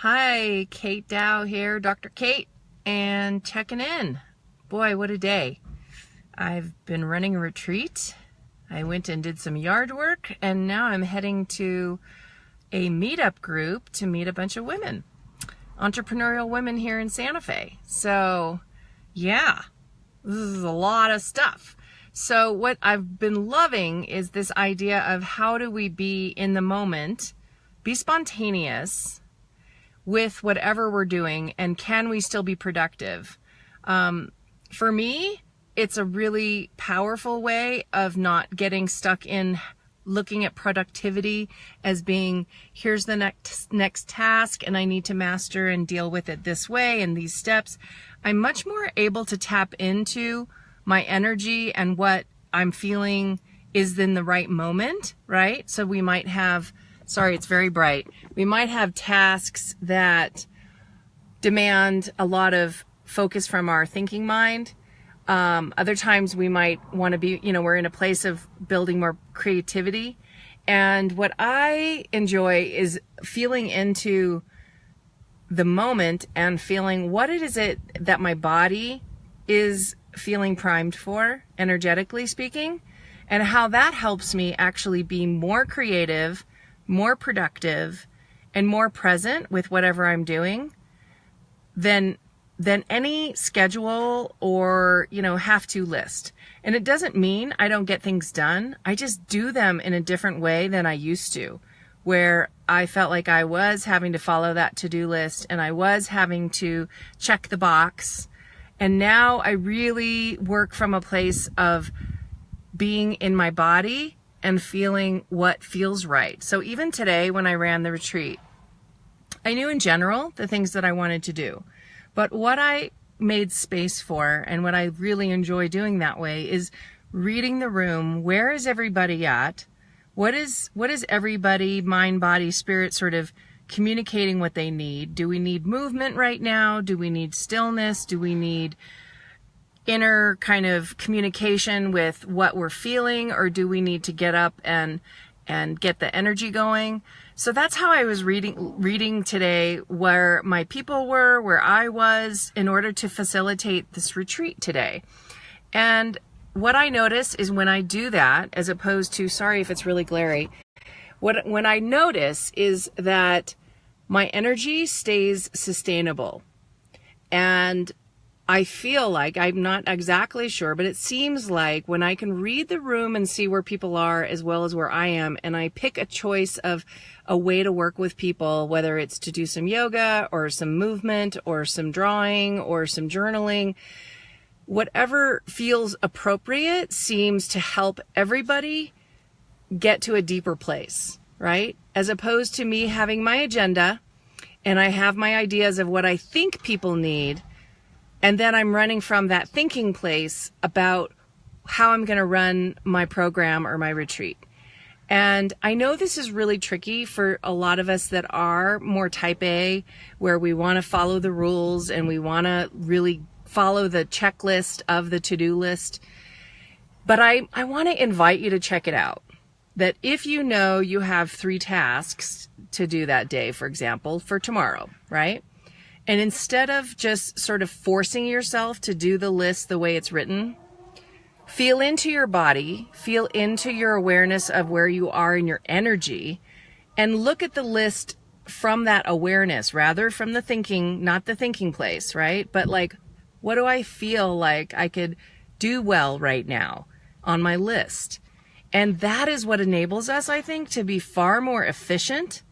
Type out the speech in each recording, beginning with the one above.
Hi, Kate Dow here, Dr. Kate, and checking in. Boy, what a day. I've been running a retreat. I went and did some yard work, and now I'm heading to a meetup group to meet a bunch of women, entrepreneurial women here in Santa Fe. So, yeah, this is a lot of stuff. So what I've been loving is this idea of how do we be in the moment, be spontaneous with whatever we're doing, and can we still be productive? For me, it's a really powerful way of not getting stuck in looking at productivity as being, here's the next task and I need to master and deal with it this way and these steps. I'm much more able to tap into my energy and what I'm feeling is in the right moment, right? So we might have, sorry, it's very bright. We might have tasks that demand a lot of focus from our thinking mind. Other times we might want to be, we're in a place of building more creativity. And what I enjoy is feeling into the moment and feeling what it is that my body is feeling primed for, energetically speaking, and how that helps me actually be more creative, more productive, and more present with whatever I'm doing than any schedule or, have-to list. And it doesn't mean I don't get things done. I just do them in a different way than I used to, where I felt like I was having to follow that to-do list and I was having to check the box. And now I really work from a place of being in my body and feeling what feels right. So even today when I ran the retreat, I knew in general the things that I wanted to do. But what I made space for and what I really enjoy doing that way is reading the room. Where is everybody at? What is everybody, mind, body, spirit, sort of communicating what they need? Do we need movement right now? Do we need stillness? Do we need inner kind of communication with what we're feeling, or do we need to get up and get the energy going? So that's how I was reading today, where my people were, where I was, in order to facilitate this retreat today. And what I notice is when I do that, as opposed to, sorry if it's really glary, when I notice is that my energy stays sustainable. And I feel like, I'm not exactly sure, but it seems like when I can read the room and see where people are as well as where I am, and I pick a choice of a way to work with people, whether it's to do some yoga or some movement or some drawing or some journaling, whatever feels appropriate seems to help everybody get to a deeper place, right? As opposed to me having my agenda and I have my ideas of what I think people need, and then I'm running from that thinking place about how I'm going to run my program or my retreat. And I know this is really tricky for a lot of us that are more type A, where we want to follow the rules and we want to really follow the checklist of the to-do list. But I want to invite you to check it out. That if you know you have 3 tasks to do that day, for example, for tomorrow, right? And instead of just sort of forcing yourself to do the list the way it's written, feel into your body, feel into your awareness of where you are in your energy, and look at the list from that awareness, rather from the thinking, not the thinking place, right? But like, what do I feel like I could do well right now on my list? And that is what enables us, I think, to be far more efficient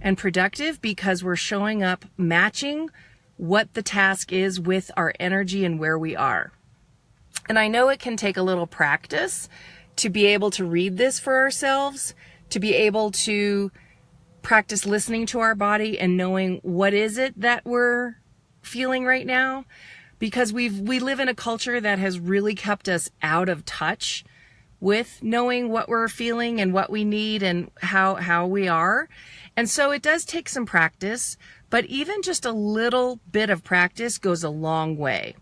and productive, because we're showing up matching what the task is with our energy and where we are. And I know it can take a little practice to be able to read this for ourselves, to be able to practice listening to our body and knowing what is it that we're feeling right now, because we live in a culture that has really kept us out of touch with knowing what we're feeling and what we need and how we are. And so it does take some practice, but even just a little bit of practice goes a long way.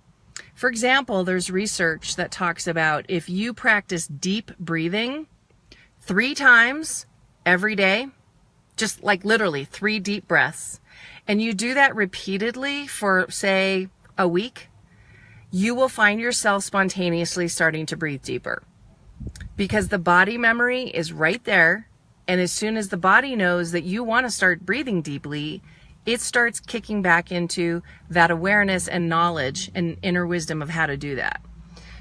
For example, there's research that talks about if you practice deep breathing 3 times every day, just like literally 3 deep breaths, and you do that repeatedly for, say, a week, you will find yourself spontaneously starting to breathe deeper, because the body memory is right there. And as soon as the body knows that you want to start breathing deeply, it starts kicking back into that awareness and knowledge and inner wisdom of how to do that.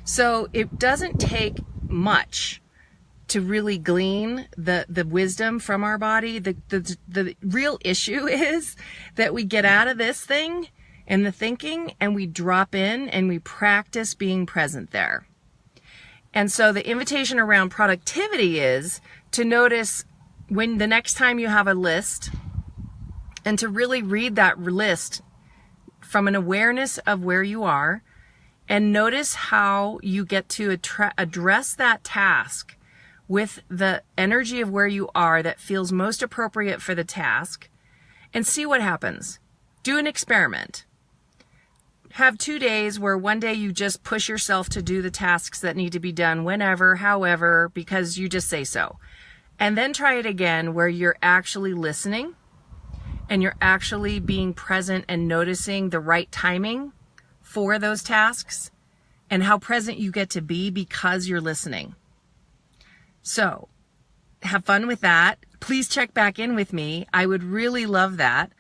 So it doesn't take much to really glean the wisdom from our body. The real issue is that we get out of this thing and the thinking, and we drop in and we practice being present there. And so the invitation around productivity is to notice when the next time you have a list, and to really read that list from an awareness of where you are, and notice how you get to address that task with the energy of where you are that feels most appropriate for the task, and see what happens. Do an experiment. Have 2 days where one day you just push yourself to do the tasks that need to be done whenever, however, because you just say so. And then try it again where you're actually listening and you're actually being present and noticing the right timing for those tasks and how present you get to be because you're listening. So have fun with that. Please check back in with me. I would really love that,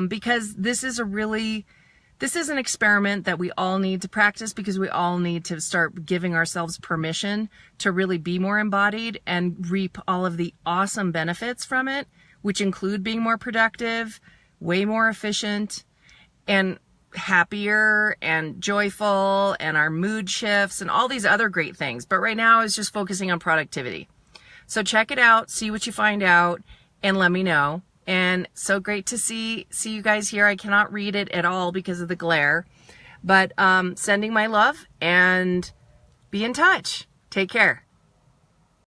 because this is an experiment that we all need to practice, because we all need to start giving ourselves permission to really be more embodied and reap all of the awesome benefits from it, which include being more productive, way more efficient, and happier and joyful, and our mood shifts and all these other great things. But right now is just focusing on productivity. So check it out, see what you find out, and let me know. And so great to see you guys here. I cannot read it at all because of the glare, but sending my love, and be in touch. Take care.